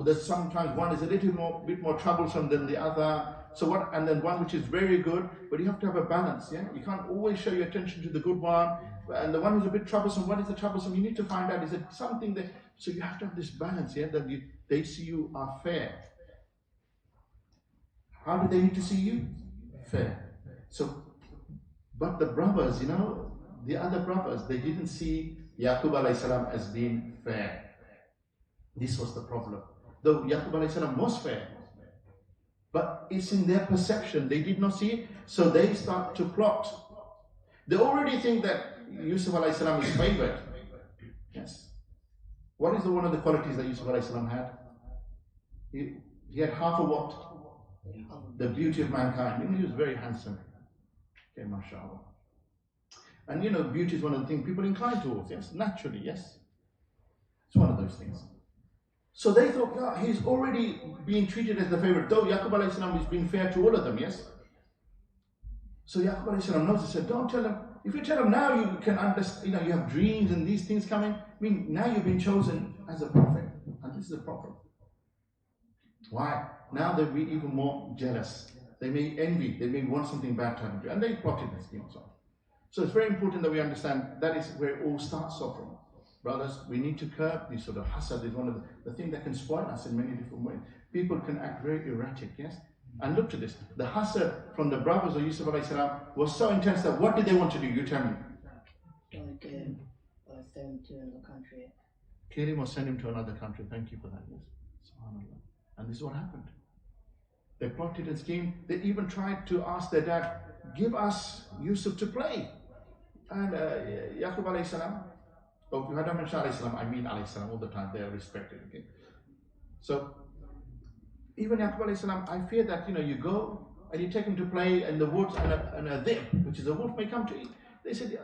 There's sometimes one is a bit more troublesome than the other. So and then one which is very good, but you have to have a balance, yeah? You can't always show your attention to the good one, and the one who's a bit troublesome, what is the troublesome? You need to find out, is it something that, so you have to have this balance, yeah? That they see you are fair. How do they need to see you? Fair. So, but the brothers, the other brothers, they didn't see Yaqub alayhi salam as being fair. This was the problem. Though Yaqub alayhi salam was fair, but it's in their perception, they did not see it, so they start to plot. They already think that Yusuf alayhi salam is favored. Yes. What is one of the qualities that Yusuf alayhi salam had? He had half of what? The beauty of mankind. He was very handsome. Okay, mashallah. And beauty is one of the things people incline towards, yes? Naturally, yes? It's one of those things. So they thought, yeah, he's already being treated as the favorite, though Yaqub alayhi salam is being fair to all of them, yes? So Yaqub alayhi salam knows, he said, don't tell them. If you tell them now, you can understand, you have dreams and these things coming. I mean, now you've been chosen as a prophet. And this is a problem. Why? Now they'll be even more jealous. They may envy, they may want something bad to happen to you. And they plotted this thing also. So it's very important that we understand that is where it all starts off from. Brothers, we need to curb this sort of hasad. Is one of the things that can spoil us in many different ways. People can act very erratic, yes? And look to this. The hasad from the brothers of Yusuf alayhi salam was so intense that what did they want to do? You tell me. Send him to another country. Kill him or send him to another country. Thank you for that, yes. SubhanAllah. And this is what happened. They plotted and schemed. They even tried to ask their dad, give us Yusuf to play. And Yaqub alayhi salam, oh, if I don't mention alayhi salam, I mean alayhi salam all the time, they are respected. Okay? So, even Yaqub alayhi salam, I fear that, you go and you take him to play in the woods and a dhib, which is a wolf, may come to eat. They said,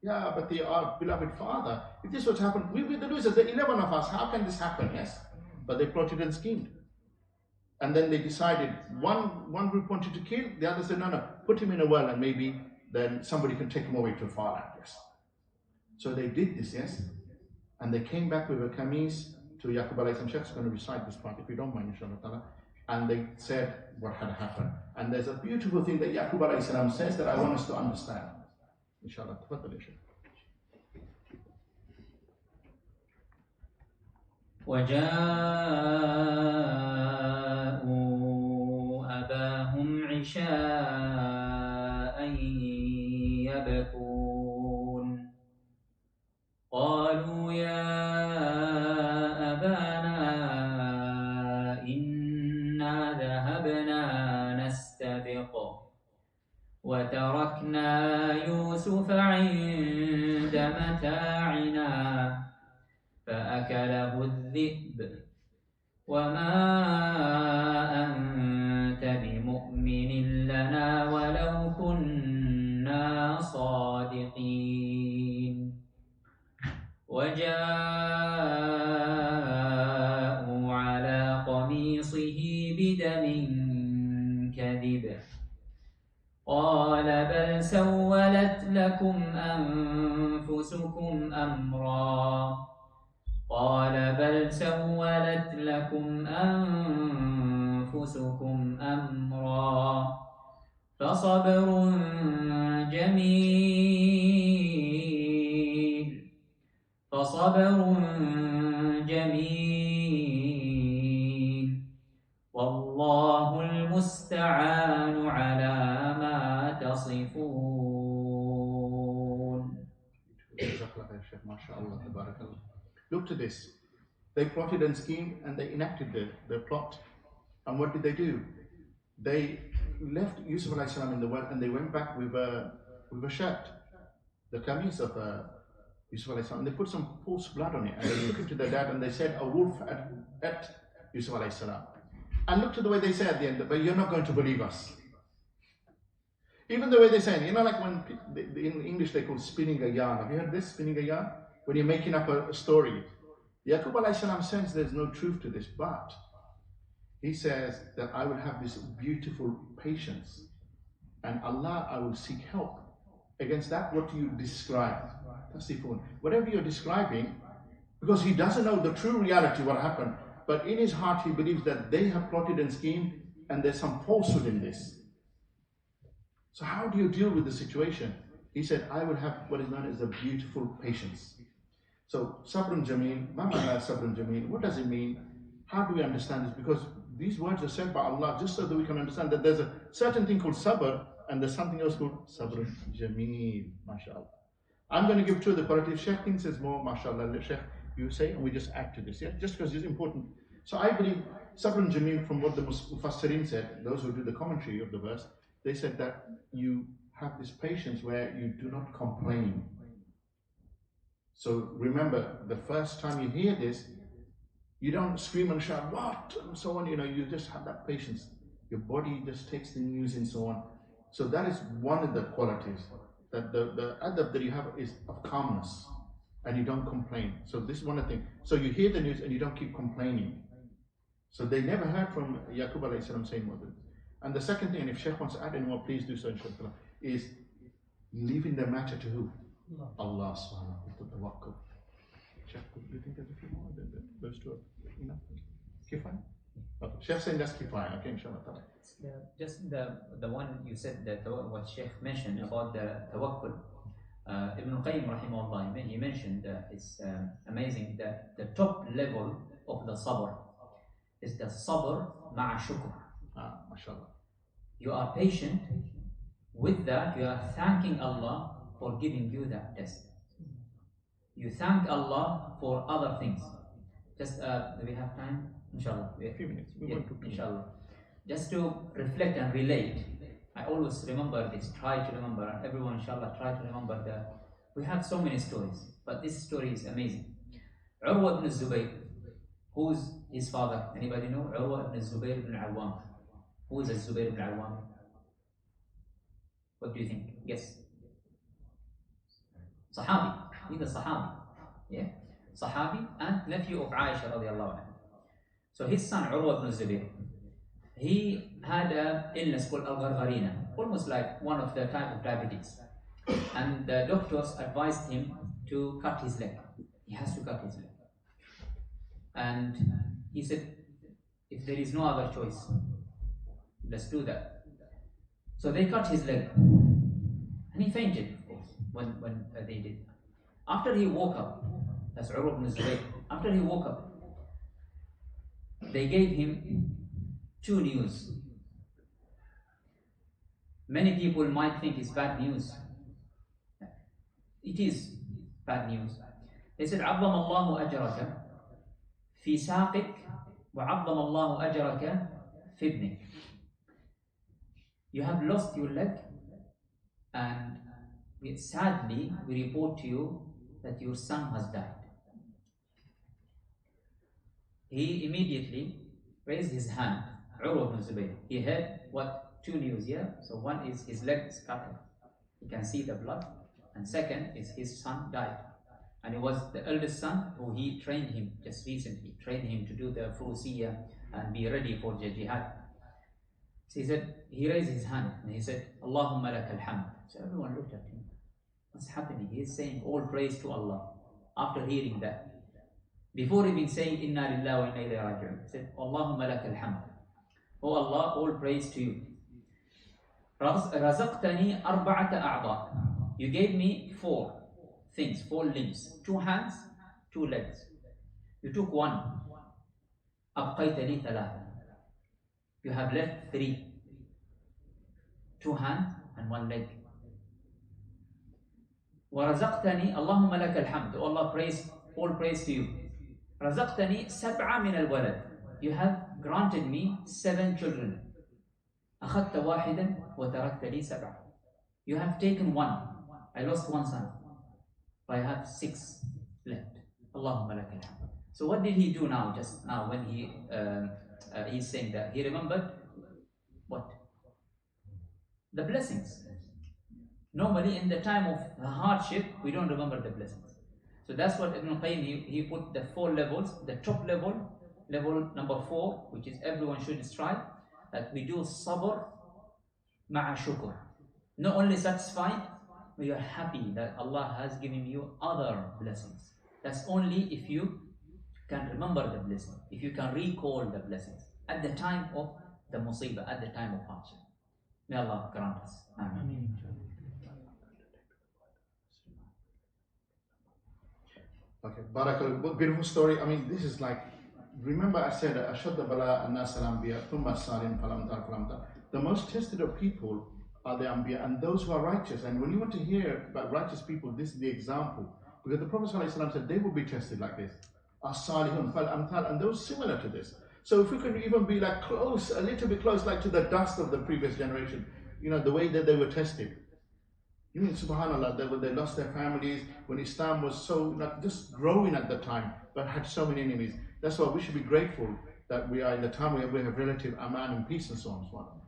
yeah, but they are beloved father. If this was to happen, we'd be the losers, the 11 of us, how can this happen? Yes? But they plotted and schemed. And then they decided, one group wanted to kill, the other said, no, put him in a well and maybe then somebody can take him away to a far land. Yes. So they did this, yes? And they came back with a kameez to Yaqub alayhi salam. Sheikh's going to recite this part if you don't mind, inshallah. And they said what had happened. And there's a beautiful thing that Yaqub alayhi salam says that I want us to understand. Inshallah. Tafaddal, Sheikh. وجاءوا أباهم عشاء يبكون قالوا يا أبانا إنا ذهبنا نستبق وتركنا يوسف عند متاعنا فأكله الذئب وما أنت بمؤمن لنا ولو كنا صادقين وجاءوا على قميصه بدم كذب قال بل سولت لكم أنفسكم أمرا قال بل سولت لكم أنفسكم أمرا فصبر جميل والله المستعان على ما تصفون. Look to this. They plotted and schemed and they enacted their plot. And what did they do? They left Yusuf alayhi salam in the well and they went back with a shirt, the kameez of Yusuf alayhi salam, and they put some false blood on it and they took it to their dad and they said a wolf ate Yusuf alayhi salam. And look to the way they say at the end, but you're not going to believe us. Even the way they say, like when in English they call spinning a yarn. Have you heard this, spinning a yarn? When you're making up a story. Yaqub alayhi salam says there's no truth to this, but he says that I will have this beautiful patience and Allah, I will seek help against that what you describe. Whatever you're describing, because he doesn't know the true reality, what happened, but in his heart he believes that they have plotted and schemed and there's some falsehood in this. So how do you deal with the situation? He said, I will have what is known as a beautiful patience. So, sabrun jameel, ma ma'na sabrun jameel, what does it mean? How do we understand this? Because these words are said by Allah just so that we can understand that there's a certain thing called sabr and there's something else called sabrun jameel, mashallah. I'm going to give two of the qualities. Sheikh thinks there's more, mashallah. Sheikh, you say, and we just add to this, yeah? Just because it's important. So I believe sabrun jameel, from what the Mufassirin said, those who do the commentary of the verse, they said that you have this patience where you do not complain. So remember, the first time you hear this, you don't scream and shout, what? And so on, you just have that patience. Your body just takes the news and so on. So that is one of the qualities, that the adab that you have is of calmness, and you don't complain. So this is one of the things. So you hear the news and you don't keep complaining. So they never heard from Yaqub alayhi salam saying more than. And the second thing, and if Sheikh wants to add any more, please do so, inshallah, is leaving the matter to who? Allah subhanahu wa ta'ala. Sheikh, do you think there's a few more? Those two are enough? Kifaya? Okay. Sheikh saying that's kifaya, okay, inshallah. Just the one you said, that what Sheikh mentioned about the tawakkul. Ibn Qayyim rahimahullah, he mentioned that it's amazing that the top level of the sabr is the sabr ma'a shukr. MashaAllah. You are patient. With that, you are thanking Allah for giving you that test. You thank Allah for other things. Just, do we have time? Inshallah. A few minutes. Inshallah. just to reflect and relate. I always remember this, try to remember, and everyone inshallah try to remember we have so many stories, but this story is amazing. Urwa ibn Zubayr, who's his father? Anybody know? Urwa ibn Zubayr ibn Awam. Who is Zubayr ibn Awam? What do you think? Yes. Sahabi. He's a Sahabi. Yeah? Sahabi and nephew of Aisha radiallahu anha. So his son Urwa ibn Zubayr, he had an illness called al-ghargharina, almost like one of the type of diabetes. And the doctors advised him to cut his leg. He has to cut his leg. And he said, if there is no other choice, let's do that. So they cut his leg. And he fainted, of course, when they did. After he woke up, that's Urwa ibn Zubayr, after he woke up, they gave him two news. Many people might think it's bad news. It is bad news. They said, عظم الله أجرك في ساقك وعظم الله أجرك في ابنك. You have lost your leg, and sadly we report to you that your son has died. He immediately raised his hand. Urwa ibn Zubayr. He heard what two news here. So one is his leg is cut. He can see the blood. And second is his son died. And it was the eldest son who he trained him just recently, trained him to do the furusiyya and be ready for the jihad. So he said, he raised his hand and he said, Allahumma lakal hamd. So everyone looked at him. What's happening? He is saying all praise to Allah after hearing that. Before even saying Inna lillahi wa inna ilayhi raji'un, he said, Allahumma lakal hamd. Oh Allah, all praise to you. Razaqtani arba'ata a'da. You gave me four things, four limbs, 2 hands, 2 legs. You took one. Abqaytani thalatha. You have left 3. 2 hands and 1 leg. وَرَزَقْتَنِي اللَّهُمَّ لَكَ الْحَمْدُ. Oh Allah, praise, all praise to you. رَزَقْتَنِي سَبْعَ مِنَ الْوَلَدِ. You have granted me 7 children. أَخَذْتَ وَاحِدًا وَتَرَكْتَ لِي 7. You have taken 1. I lost 1 son. But I have 6 left. Allahumma lakal hamd. So what did he do now, just now, when he's saying that? He remembered what? The blessings. Normally in the time of the hardship, we don't remember the blessings. So that's what Ibn Qayyim, he put the 4 levels. The top level, level number 4, which is everyone should strive, that we do sabr ma'a shukr. Not only satisfied, but you are happy that Allah has given you other blessings. That's only if you can remember the blessing, if you can recall the blessings at the time of the musibah, at the time of hardship. May Allah grant us. Ameen. Okay, Barakallah, beautiful story. I mean, this is like, remember I said, Ashadda bala an-nas al-anbiya, thumma as-salim falamtar. The most tested of people are the anbiya, and those who are righteous. And when you want to hear about righteous people, this is the example. Because the Prophet ﷺ said they will be tested like this. As-salihun fal-amthal, and those similar to this. So if we could even be like close, a little bit close, like to the dust of the previous generation, you know, the way that they were tested. You mean, subhanAllah, they lost their families, when Islam was so, not just growing at the time, but had so many enemies. That's why we should be grateful that we are in the time where we have relative aman and peace and so on.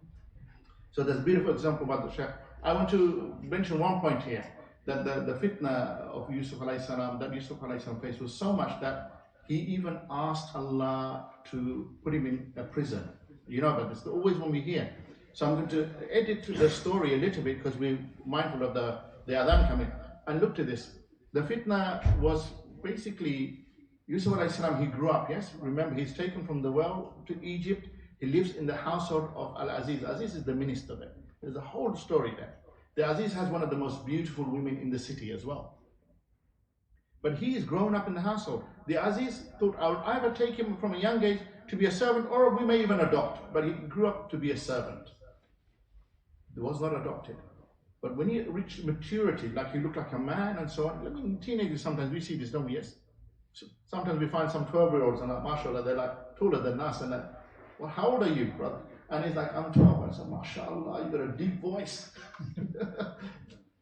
So there's a beautiful example about the Shaykh. I want to mention one point here, that the fitna of Yusuf alayhi salam, that Yusuf alayhi salam faced was so much that he even asked Allah to put him in a prison. You know about this, always when we hear. So I'm going to edit the story a little bit because we're mindful of the adhan coming. And look to this. The fitna was basically, Yusuf alayhi salam, he grew up, yes? Remember, he's taken from the well to Egypt. He lives in the household of Al-Aziz. Aziz is the minister there. There's a whole story there. The Aziz has one of the most beautiful women in the city as well. But he is grown up in the household. The Aziz thought, I would either take him from a young age to be a servant, or we may even adopt. But he grew up to be a servant. He was not adopted. But when he reached maturity, like he looked like a man and so on. I mean, teenagers, sometimes we see this, don't we? Yes. Sometimes we find some 12-year-olds and mashallah, they're like taller than us. And well, how old are you, brother? And he's like, I'm 12. I said, MashaAllah, you got a deep voice.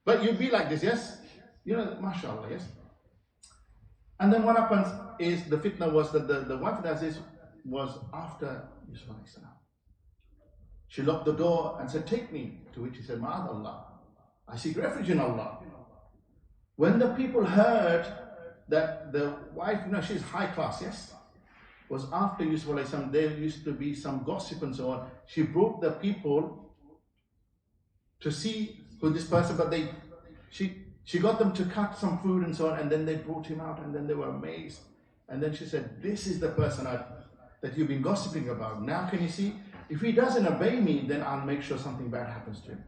But you be like this, yes? You know, MashaAllah, yes? And then what happens is the fitna was that the wife of Aziz was after Yusuf alayhi salam. She locked the door and said, take me. To which he said, Ma'ad Allah, I seek refuge in Allah. When the people heard that the wife, she's high class, yes? Was after Yusuf alayhi salam, there used to be some gossip and so on. She brought the people to see who this person, but she got them to cut some food and so on, and then they brought him out, and then they were amazed. And then she said, this is the person that you've been gossiping about. Now can you see? If he doesn't obey me, then I'll make sure something bad happens to him.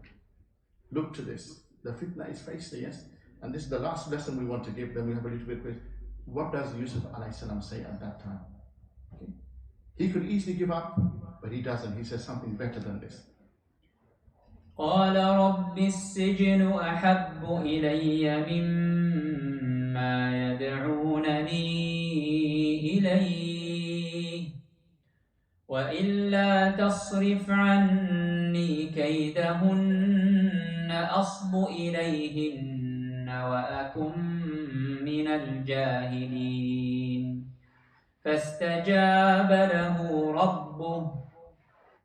Look to this. The fitna is faced, yes? And this is the last lesson we want to give. Then we have a little bit of what does Yusuf alayhi salam say at that time? Okay. He could easily give up, but he doesn't. He says something better than this. قال رب السجن أحب إلي مما يدعونني إليه وإلا تصرف عني كيدهن أصب إليهن وأكن من الجاهلين فاستجاب له ربه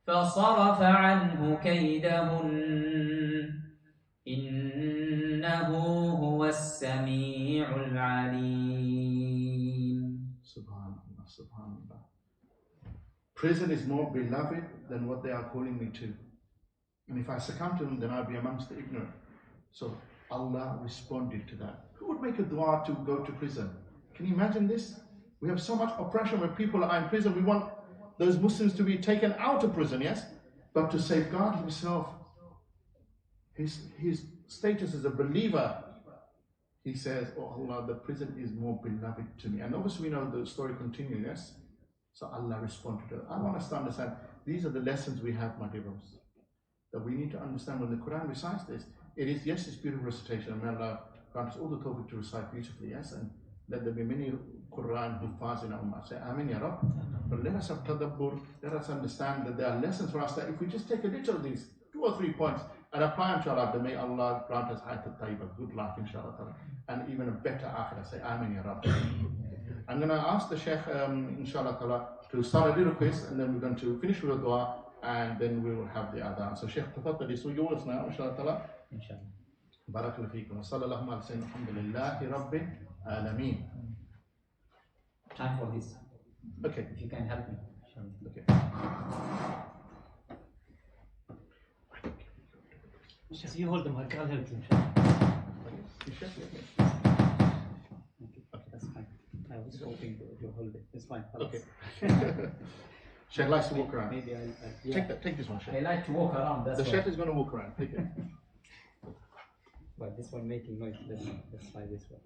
فصرف عنه كيدهن إنه هو السميع العليم. Subhanallah, subhanallah. Prison is more beloved than what they are calling me to. And if I succumb to them, then I'll be amongst the ignorant. So Allah responded to that. Who would make a dua to go to prison? Can you imagine this? We have so much oppression when people are in prison. We want those Muslims to be taken out of prison, yes? But to safeguard himself, his status as a believer, he says, oh Allah, the prison is more beloved to me. And obviously we know the story continues, yes? So Allah responded to it. I want us to understand, these are the lessons we have, my dear brothers, that we need to understand when the Quran recites this. It is, yes, it's beautiful recitation, and may Allah grant us all the tawfiq to recite beautifully, yes? And let there be many Quran huffaz in our ummah. Say Amin Ya Rabb. But let us have tadabbur, let us understand that there are lessons for us that if we just take a little of these 2 or 3 points and apply, inshallah, then may Allah grant us hayat al-tayyibah, good life, inshallah, and even a better akhirah. Say Amin Ya Rabb. I'm going to ask the Shaykh, inshallah, to start a little quiz, and then we're going to finish with a dua, and then we will have the adhan. So Shaykh, tafaddali, so yours now, inshallah. Inshallah. Barakallahu feekum. Wa sallallahu ala sayyidina alhamdulillahi rabbil alameen. Time for this. Okay. If you can help me. Okay. Just you hold them, I'll help you. Okay, that's fine. I was hoping to hold it. It's fine. Okay. Shaykh likes to walk around. Maybe yeah. Take this one, Shaykh. I like to walk around. That's The why. Shaykh is going to walk around. Take it. But this one making noise. Let's try this one.